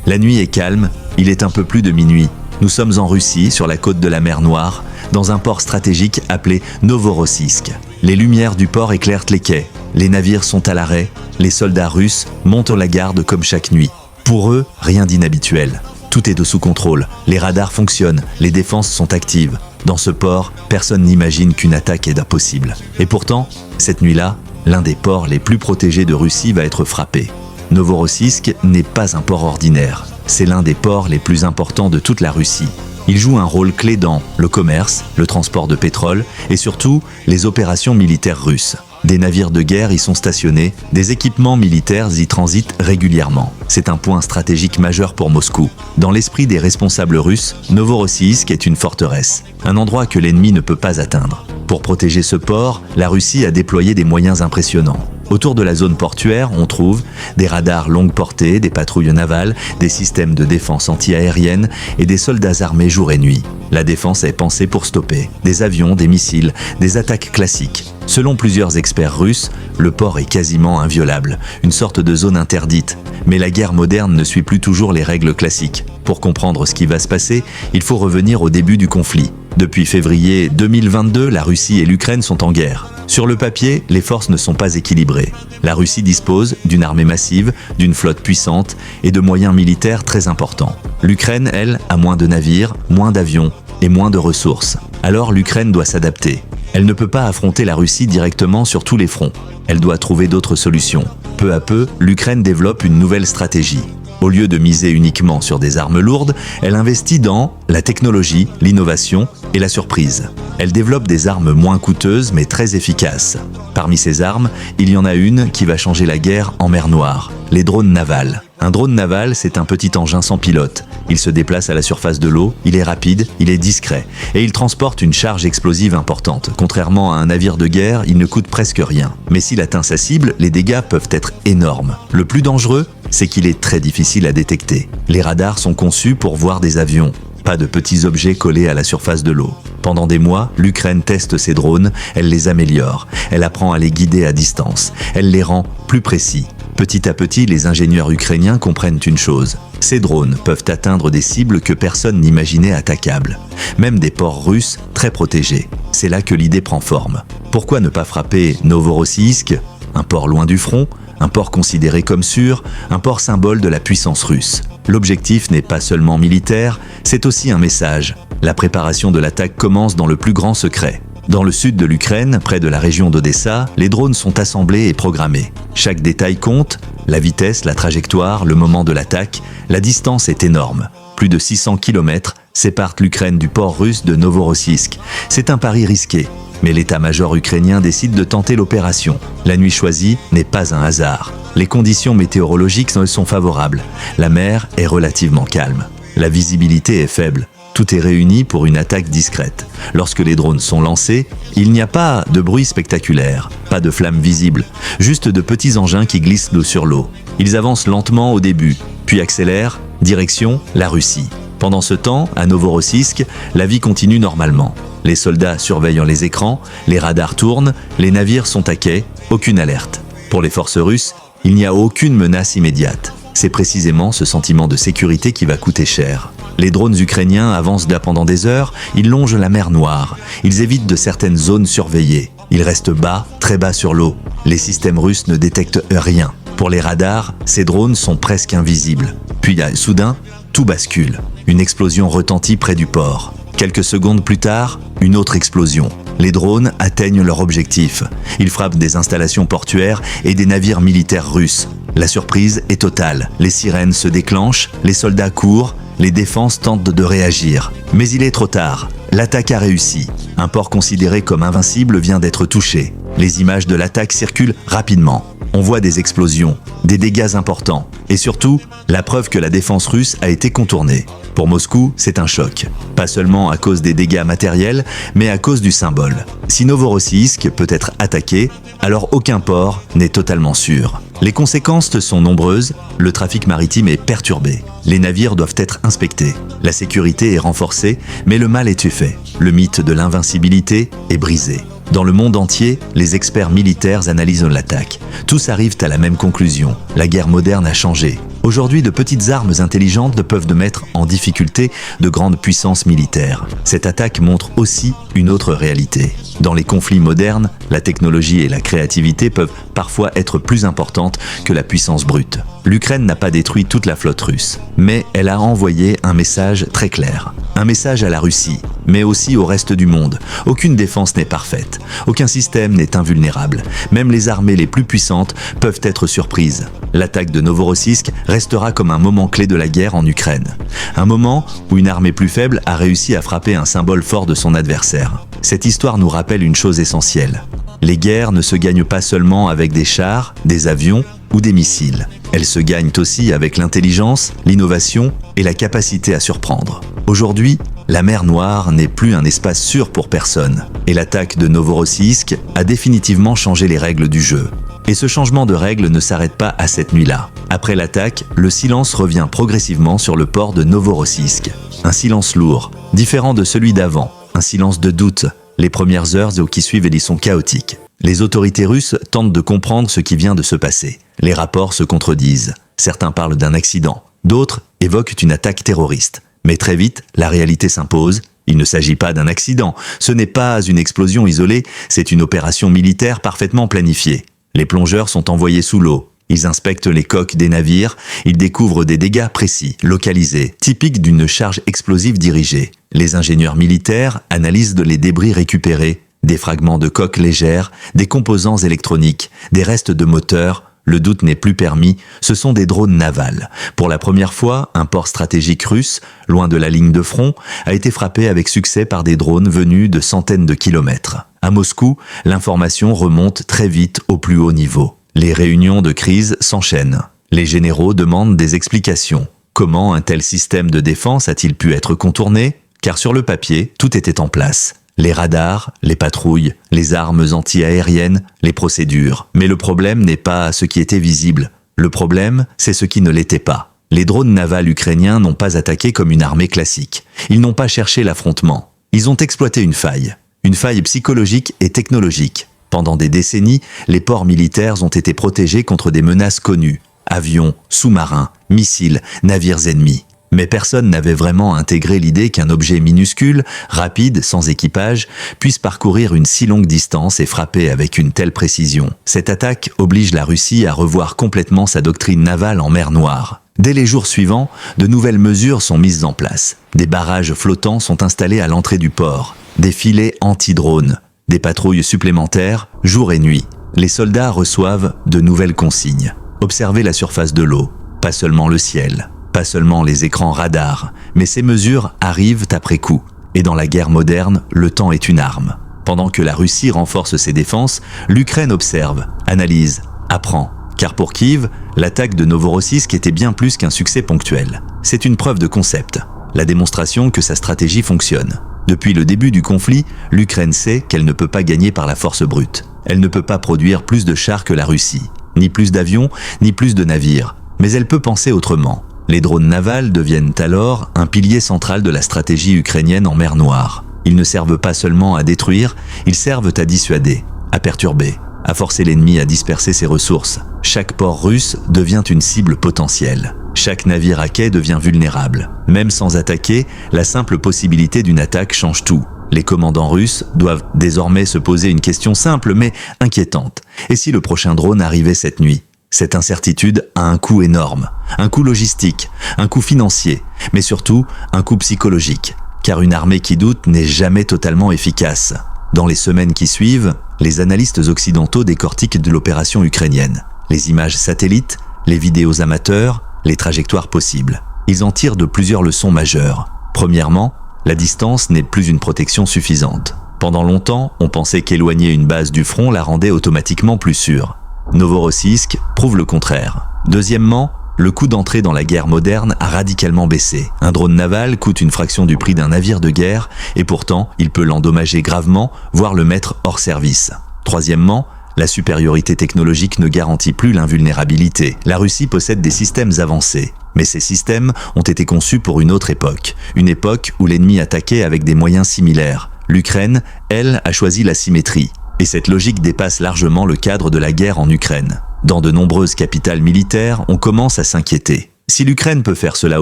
La nuit est calme, il est un peu plus de minuit. Nous sommes en Russie, sur la côte de la mer Noire, dans un port stratégique appelé Novorossiysk. Les lumières du port éclairent les quais, les navires sont à l'arrêt, les soldats russes montent la garde comme chaque nuit. Pour eux, rien d'inhabituel. Tout est sous contrôle, les radars fonctionnent, les défenses sont actives. Dans ce port, personne n'imagine qu'une attaque est impossible. Et pourtant, cette nuit-là, l'un des ports les plus protégés de Russie va être frappé. Novorossiysk n'est pas un port ordinaire. C'est l'un des ports les plus importants de toute la Russie. Il joue un rôle clé dans le commerce, le transport de pétrole et surtout les opérations militaires russes. Des navires de guerre y sont stationnés, des équipements militaires y transitent régulièrement. C'est un point stratégique majeur pour Moscou. Dans l'esprit des responsables russes, Novorossiysk est une forteresse, un endroit que l'ennemi ne peut pas atteindre. Pour protéger ce port, la Russie a déployé des moyens impressionnants. Autour de la zone portuaire, on trouve des radars longue portée, des patrouilles navales, des systèmes de défense anti-aérienne et des soldats armés jour et nuit. La défense est pensée pour stopper des avions, des missiles, des attaques classiques. Selon plusieurs experts russes, le port est quasiment inviolable, une sorte de zone interdite. Mais la guerre moderne ne suit plus toujours les règles classiques. Pour comprendre ce qui va se passer, il faut revenir au début du conflit. Depuis février 2022, la Russie et l'Ukraine sont en guerre. Sur le papier, les forces ne sont pas équilibrées. La Russie dispose d'une armée massive, d'une flotte puissante et de moyens militaires très importants. L'Ukraine, elle, a moins de navires, moins d'avions et moins de ressources. Alors l'Ukraine doit s'adapter. Elle ne peut pas affronter la Russie directement sur tous les fronts. Elle doit trouver d'autres solutions. Peu à peu, l'Ukraine développe une nouvelle stratégie. Au lieu de miser uniquement sur des armes lourdes, elle investit dans la technologie, l'innovation et la surprise. Elle développe des armes moins coûteuses mais très efficaces. Parmi ces armes, il y en a une qui va changer la guerre en mer Noire, les drones navals. Un drone naval, c'est un petit engin sans pilote. Il se déplace à la surface de l'eau, il est rapide, il est discret et il transporte une charge explosive importante. Contrairement à un navire de guerre, il ne coûte presque rien. Mais s'il atteint sa cible, les dégâts peuvent être énormes. Le plus dangereux, c'est qu'il est très difficile à détecter. Les radars sont conçus pour voir des avions, pas de petits objets collés à la surface de l'eau. Pendant des mois, l'Ukraine teste ses drones, elle les améliore, elle apprend à les guider à distance, elle les rend plus précis. Petit à petit, les ingénieurs ukrainiens comprennent une chose. Ces drones peuvent atteindre des cibles que personne n'imaginait attaquables, même des ports russes très protégés. C'est là que l'idée prend forme. Pourquoi ne pas frapper Novorossiysk, un port loin du front, un port considéré comme sûr, un port symbole de la puissance russe? L'objectif n'est pas seulement militaire, c'est aussi un message. La préparation de l'attaque commence dans le plus grand secret. Dans le sud de l'Ukraine, près de la région d'Odessa, les drones sont assemblés et programmés. Chaque détail compte, la vitesse, la trajectoire, le moment de l'attaque, la distance est énorme. Plus de 600 km séparent l'Ukraine du port russe de Novorossiysk. C'est un pari risqué, mais l'état-major ukrainien décide de tenter l'opération. La nuit choisie n'est pas un hasard. Les conditions météorologiques sont favorables. La mer est relativement calme. La visibilité est faible. Tout est réuni pour une attaque discrète. Lorsque les drones sont lancés, il n'y a pas de bruit spectaculaire, pas de flammes visibles, juste de petits engins qui glissent l'eau sur l'eau. Ils avancent lentement au début, puis accélèrent, direction la Russie. Pendant ce temps, à Novorossiysk, la vie continue normalement. Les soldats surveillent les écrans, les radars tournent, les navires sont à quai, aucune alerte. Pour les forces russes, il n'y a aucune menace immédiate. C'est précisément ce sentiment de sécurité qui va coûter cher. Les drones ukrainiens avancent là pendant des heures, ils longent la mer Noire, ils évitent de certaines zones surveillées. Ils restent bas, très bas sur l'eau. Les systèmes russes ne détectent rien. Pour les radars, ces drones sont presque invisibles. Puis soudain, tout bascule. Une explosion retentit près du port. Quelques secondes plus tard, une autre explosion. Les drones atteignent leur objectif. Ils frappent des installations portuaires et des navires militaires russes. La surprise est totale. Les sirènes se déclenchent, les soldats courent, les défenses tentent de réagir. Mais il est trop tard. L'attaque a réussi. Un port considéré comme invincible vient d'être touché. Les images de l'attaque circulent rapidement. On voit des explosions, des dégâts importants et surtout, la preuve que la défense russe a été contournée. Pour Moscou, c'est un choc. Pas seulement à cause des dégâts matériels, mais à cause du symbole. Si Novorossiysk peut être attaqué, alors aucun port n'est totalement sûr. Les conséquences sont nombreuses, le trafic maritime est perturbé. Les navires doivent être inspectés. La sécurité est renforcée, mais le mal est fait. Le mythe de l'invincibilité est brisé. Dans le monde entier, les experts militaires analysent l'attaque. Tous arrivent à la même conclusion. La guerre moderne a changé. Aujourd'hui, de petites armes intelligentes peuvent mettre en difficulté de grandes puissances militaires. Cette attaque montre aussi une autre réalité. Dans les conflits modernes, la technologie et la créativité peuvent parfois être plus importantes que la puissance brute. L'Ukraine n'a pas détruit toute la flotte russe, mais elle a envoyé un message très clair. Un message à la Russie, mais aussi au reste du monde. Aucune défense n'est parfaite, aucun système n'est invulnérable. Même les armées les plus puissantes peuvent être surprises. L'attaque de Novorossiysk restera comme un moment clé de la guerre en Ukraine. Un moment où une armée plus faible a réussi à frapper un symbole fort de son adversaire. Cette histoire nous rappelle une chose essentielle. Les guerres ne se gagnent pas seulement avec des chars, des avions ou des missiles. Elles se gagnent aussi avec l'intelligence, l'innovation et la capacité à surprendre. Aujourd'hui, la mer Noire n'est plus un espace sûr pour personne. Et l'attaque de Novorossiysk a définitivement changé les règles du jeu. Et ce changement de règles ne s'arrête pas à cette nuit-là. Après l'attaque, le silence revient progressivement sur le port de Novorossiysk. Un silence lourd, différent de celui d'avant. Un silence de doute. Les premières heures qui suivent sont chaotiques. Les autorités russes tentent de comprendre ce qui vient de se passer. Les rapports se contredisent. Certains parlent d'un accident. D'autres évoquent une attaque terroriste. Mais très vite, la réalité s'impose. Il ne s'agit pas d'un accident. Ce n'est pas une explosion isolée, c'est une opération militaire parfaitement planifiée. Les plongeurs sont envoyés sous l'eau. Ils inspectent les coques des navires, ils découvrent des dégâts précis, localisés, typiques d'une charge explosive dirigée. Les ingénieurs militaires analysent les débris récupérés, des fragments de coques légères, des composants électroniques, des restes de moteurs. Le doute n'est plus permis, ce sont des drones navals. Pour la première fois, un port stratégique russe, loin de la ligne de front, a été frappé avec succès par des drones venus de centaines de kilomètres. À Moscou, l'information remonte très vite au plus haut niveau. Les réunions de crise s'enchaînent. Les généraux demandent des explications. Comment un tel système de défense a-t-il pu être contourné? Car sur le papier, tout était en place. Les radars, les patrouilles, les armes anti-aériennes, les procédures. Mais le problème n'est pas ce qui était visible. Le problème, c'est ce qui ne l'était pas. Les drones navals ukrainiens n'ont pas attaqué comme une armée classique. Ils n'ont pas cherché l'affrontement. Ils ont exploité une faille psychologique et technologique. Pendant des décennies, les ports militaires ont été protégés contre des menaces connues. Avions, sous-marins, missiles, navires ennemis. Mais personne n'avait vraiment intégré l'idée qu'un objet minuscule, rapide, sans équipage, puisse parcourir une si longue distance et frapper avec une telle précision. Cette attaque oblige la Russie à revoir complètement sa doctrine navale en mer Noire. Dès les jours suivants, de nouvelles mesures sont mises en place. Des barrages flottants sont installés à l'entrée du port. Des filets anti-drones. Des patrouilles supplémentaires, jour et nuit. Les soldats reçoivent de nouvelles consignes. Observer la surface de l'eau, pas seulement le ciel. Pas seulement les écrans radars, mais ces mesures arrivent après coup. Et dans la guerre moderne, le temps est une arme. Pendant que la Russie renforce ses défenses, l'Ukraine observe, analyse, apprend. Car pour Kiev, l'attaque de Novorossiysk était bien plus qu'un succès ponctuel. C'est une preuve de concept, la démonstration que sa stratégie fonctionne. Depuis le début du conflit, l'Ukraine sait qu'elle ne peut pas gagner par la force brute. Elle ne peut pas produire plus de chars que la Russie, ni plus d'avions, ni plus de navires. Mais elle peut penser autrement. Les drones navals deviennent alors un pilier central de la stratégie ukrainienne en mer Noire. Ils ne servent pas seulement à détruire, ils servent à dissuader, à perturber, à forcer l'ennemi à disperser ses ressources. Chaque port russe devient une cible potentielle. Chaque navire à quai devient vulnérable. Même sans attaquer, la simple possibilité d'une attaque change tout. Les commandants russes doivent désormais se poser une question simple mais inquiétante. Et si le prochain drone arrivait cette nuit ? Cette incertitude a un coût énorme, un coût logistique, un coût financier, mais surtout un coût psychologique, car une armée qui doute n'est jamais totalement efficace. Dans les semaines qui suivent, les analystes occidentaux décortiquent de l'opération ukrainienne, les images satellites, les vidéos amateurs, les trajectoires possibles. Ils en tirent de plusieurs leçons majeures. Premièrement, la distance n'est plus une protection suffisante. Pendant longtemps, on pensait qu'éloigner une base du front la rendait automatiquement plus sûre. Novorossiysk prouve le contraire. Deuxièmement, le coût d'entrée dans la guerre moderne a radicalement baissé. Un drone naval coûte une fraction du prix d'un navire de guerre et pourtant, il peut l'endommager gravement, voire le mettre hors service. Troisièmement, la supériorité technologique ne garantit plus l'invulnérabilité. La Russie possède des systèmes avancés, mais ces systèmes ont été conçus pour une autre époque. Une époque où l'ennemi attaquait avec des moyens similaires. L'Ukraine, elle, a choisi la symétrie. Et cette logique dépasse largement le cadre de la guerre en Ukraine. Dans de nombreuses capitales militaires, on commence à s'inquiéter. Si l'Ukraine peut faire cela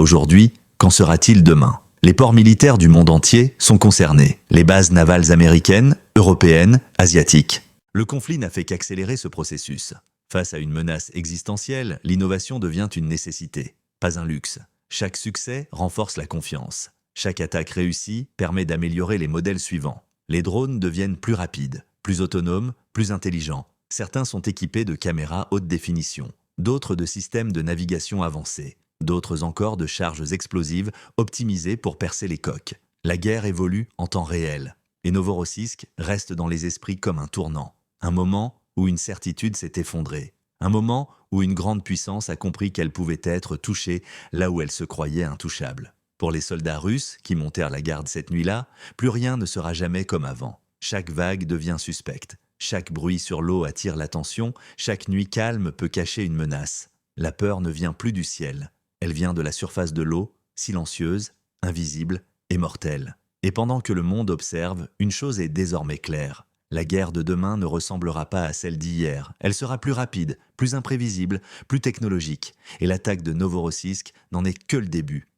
aujourd'hui, qu'en sera-t-il demain? Les ports militaires du monde entier sont concernés. Les bases navales américaines, européennes, asiatiques. Le conflit n'a fait qu'accélérer ce processus. Face à une menace existentielle, l'innovation devient une nécessité, pas un luxe. Chaque succès renforce la confiance. Chaque attaque réussie permet d'améliorer les modèles suivants. Les drones deviennent plus rapides, plus autonomes, plus intelligents. Certains sont équipés de caméras haute définition, d'autres de systèmes de navigation avancés, d'autres encore de charges explosives optimisées pour percer les coques. La guerre évolue en temps réel, et Novorossiysk reste dans les esprits comme un tournant, un moment où une certitude s'est effondrée, un moment où une grande puissance a compris qu'elle pouvait être touchée là où elle se croyait intouchable. Pour les soldats russes qui montèrent la garde cette nuit-là, plus rien ne sera jamais comme avant. Chaque vague devient suspecte. Chaque bruit sur l'eau attire l'attention, chaque nuit calme peut cacher une menace. La peur ne vient plus du ciel, elle vient de la surface de l'eau, silencieuse, invisible et mortelle. Et pendant que le monde observe, une chose est désormais claire. La guerre de demain ne ressemblera pas à celle d'hier. Elle sera plus rapide, plus imprévisible, plus technologique. Et l'attaque de Novorossiysk n'en est que le début.